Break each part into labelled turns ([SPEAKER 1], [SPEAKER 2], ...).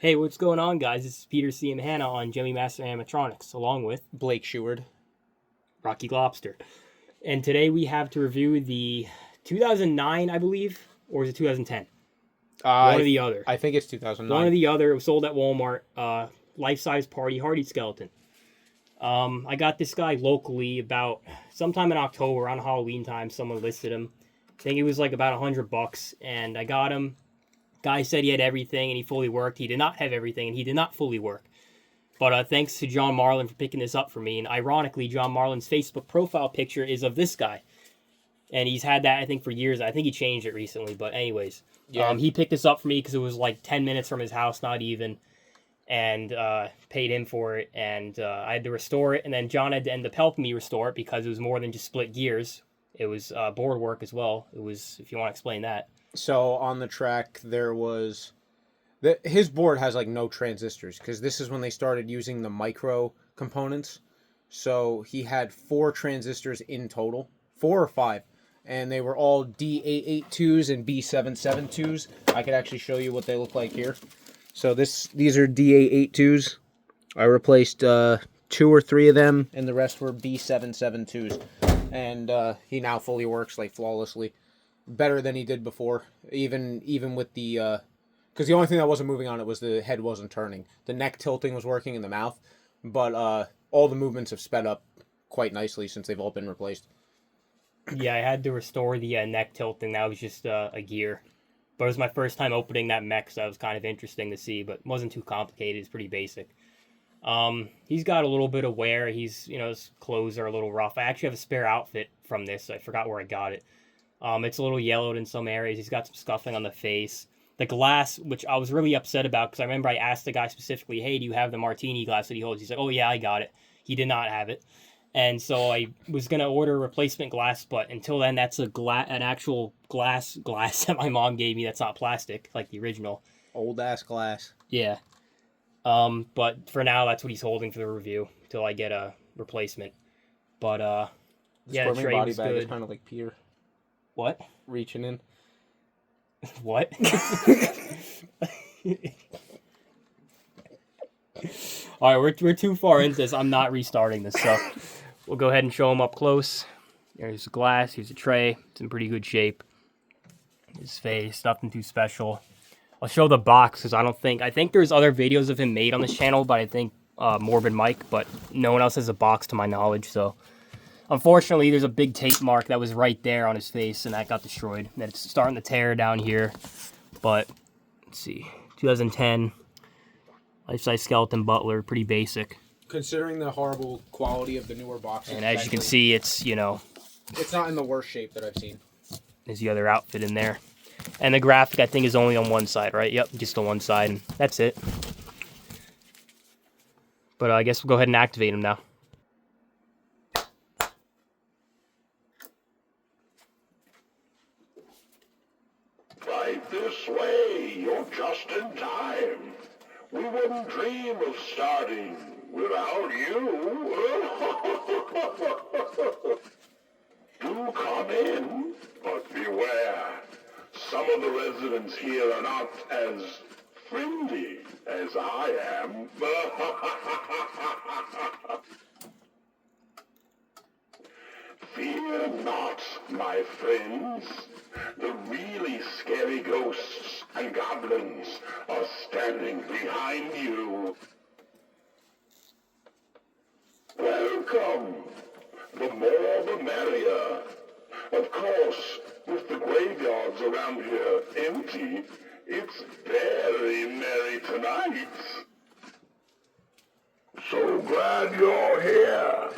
[SPEAKER 1] Hey, what's going on, guys? This is Peter C. and Hannah on Gemmy Master Animatronics, along with
[SPEAKER 2] Blake Sheward.
[SPEAKER 1] Rocky Lobster. And today we have to review the 2009, I believe, or is it 2010? One or the other.
[SPEAKER 2] I think it's 2009.
[SPEAKER 1] One or the other. It was sold at Walmart. Life-size Party Hardy skeleton. I got this guy locally about sometime in October, around Halloween time. Someone listed him. I think it was like about $100, and I got him. Guy said he had everything and he fully worked. He did not have everything and he did not fully work. But thanks to John Marlin for picking this up for me. And ironically, John Marlin's Facebook profile picture is of this guy. And he's had that, I think, for years. I think he changed it recently. But anyways, yeah. He picked this up for me because it was like 10 minutes from his house, not even. And paid him for it. And I had to restore it. And then John had to end up helping me restore it because it was more than just split gears. It was board work as well. It was, if you want to explain that.
[SPEAKER 2] So on the track, there was... his board has like no transistors because this is when they started using the micro components. So he had 4 transistors in total, 4 or 5, and they were all D882s and B772s. I could actually show you what they look like here. So these are D882s. I replaced 2 or 3 of them, and the rest were B772s. And he now fully works like flawlessly. Better than he did before, even with the because the only thing that wasn't moving on it was the head wasn't turning. The neck tilting was working in the mouth, but all the movements have sped up quite nicely since they've all been replaced.
[SPEAKER 1] Yeah, I had to restore the neck tilting. That was just a gear, but it was my first time opening that mech, so that was kind of interesting to see, but it wasn't too complicated. It's pretty basic. He's got a little bit of wear. He's, his clothes are a little rough. I actually have a spare outfit from this. I forgot where I got it. It's a little yellowed in some areas. He's got some scuffing on the face. The glass, which I was really upset about, because I remember I asked the guy specifically, hey, do you have the martini glass that he holds? He's like, oh, yeah, I got it. He did not have it. And so I was going to order a replacement glass, but until then, that's an actual glass that my mom gave me that's not plastic, like the original.
[SPEAKER 2] Old-ass glass.
[SPEAKER 1] Yeah. But for now, that's what he's holding for the review, until I get a replacement. But,
[SPEAKER 2] yeah, the tray body bag is kind of like Peter.
[SPEAKER 1] What?
[SPEAKER 2] Reaching in.
[SPEAKER 1] What? All right, we're too far into this. I'm not restarting this, so we'll go ahead and show him up close. There's a glass. Here's a tray. It's in pretty good shape. His face, nothing too special. I'll show the box because I think there's other videos of him made on this channel, but I think Morbid Mike, but no one else has a box to my knowledge, so... Unfortunately, there's a big tape mark that was right there on his face, and that got destroyed. And it's starting to tear down here. But, let's see. 2010. Life-size skeleton Butler. Pretty basic.
[SPEAKER 2] Considering the horrible quality of the newer boxes.
[SPEAKER 1] And as you can see, it's,
[SPEAKER 2] It's not in the worst shape that I've seen.
[SPEAKER 1] There's the other outfit in there. And the graphic, I think, is only on one side, right? Yep, just on one side. And that's it. But I guess we'll go ahead and activate him now.
[SPEAKER 3] This way, you're just in time. We wouldn't dream of starting without you. Do come in, but beware. Some of the residents here are not as friendly as I am. Fear not, my friends. The really scary ghosts and goblins are standing behind you. Welcome. The more the merrier. Of course, with the graveyards around here empty, it's very merry tonight. So glad you're here.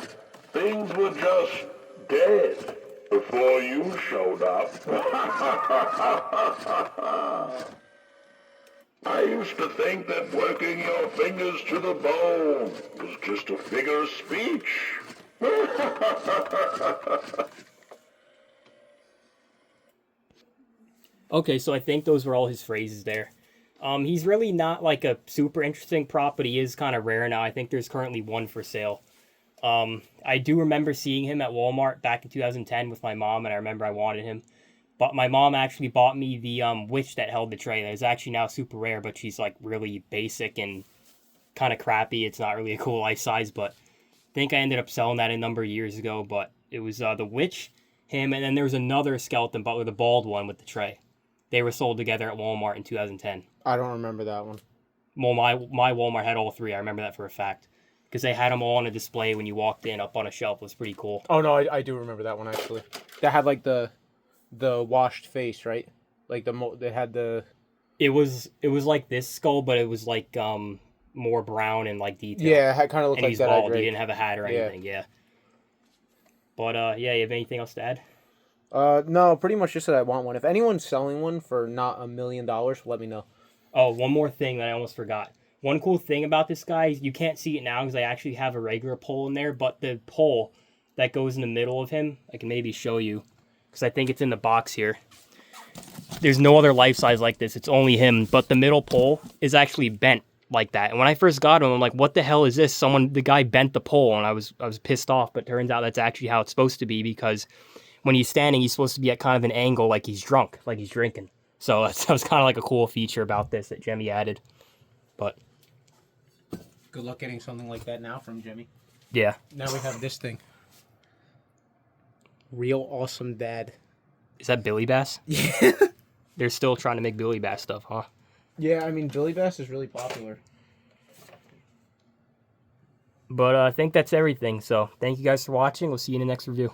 [SPEAKER 3] Things were just dead before you showed up. I used to think that working your fingers to the bone was just a figure of speech.
[SPEAKER 1] Okay, so I think those were all his phrases there. He's really not like a super interesting prop, but he is kind of rare now. I think there's currently one for sale. I do remember seeing him at Walmart back in 2010 with my mom, and I remember I wanted him. But my mom actually bought me the witch that held the tray. That is actually now super rare, but she's like really basic and kind of crappy. It's not really a cool life size, but I think I ended up selling that a number of years ago. But it was the witch, him, and then there was another skeleton Butler, the bald one with the tray. They were sold together at Walmart in 2010.
[SPEAKER 2] I don't remember that one.
[SPEAKER 1] Well, my Walmart had all three. I remember that for a fact. Because they had them all on a display when you walked in up on a shelf. It was pretty cool.
[SPEAKER 2] Oh, no, I do remember that one, actually. That had, like, the washed face, right? Like, they had the...
[SPEAKER 1] It was like this skull, but it was, like, more brown and, like, detailed.
[SPEAKER 2] Yeah, it kind of looked
[SPEAKER 1] and
[SPEAKER 2] like
[SPEAKER 1] he's
[SPEAKER 2] that.
[SPEAKER 1] bald. He didn't have a hat or anything, yeah. But, yeah, you have anything else to add?
[SPEAKER 2] No, pretty much just that I want one. If anyone's selling one for not $1 million, let me know.
[SPEAKER 1] Oh, one more thing that I almost forgot. One cool thing about this guy is you can't see it now because I actually have a regular pole in there, but the pole that goes in the middle of him, I can maybe show you because I think it's in the box here. There's no other life size like this. It's only him, but the middle pole is actually bent like that. And when I first got him, I'm like, what the hell is this? The guy bent the pole, and I was pissed off, but turns out that's actually how it's supposed to be because when he's standing, he's supposed to be at kind of an angle like he's drunk, like he's drinking. So that was kind of like a cool feature about this that Gemmy added. But
[SPEAKER 2] good luck getting something like that now from Gemmy.
[SPEAKER 1] Yeah.
[SPEAKER 2] Now we have this thing. Real awesome dad.
[SPEAKER 1] Is that Billy Bass?
[SPEAKER 2] Yeah.
[SPEAKER 1] They're still trying to make Billy Bass stuff, huh?
[SPEAKER 2] Yeah, I mean, Billy Bass is really popular.
[SPEAKER 1] But I think that's everything. So thank you guys for watching. We'll see you in the next review.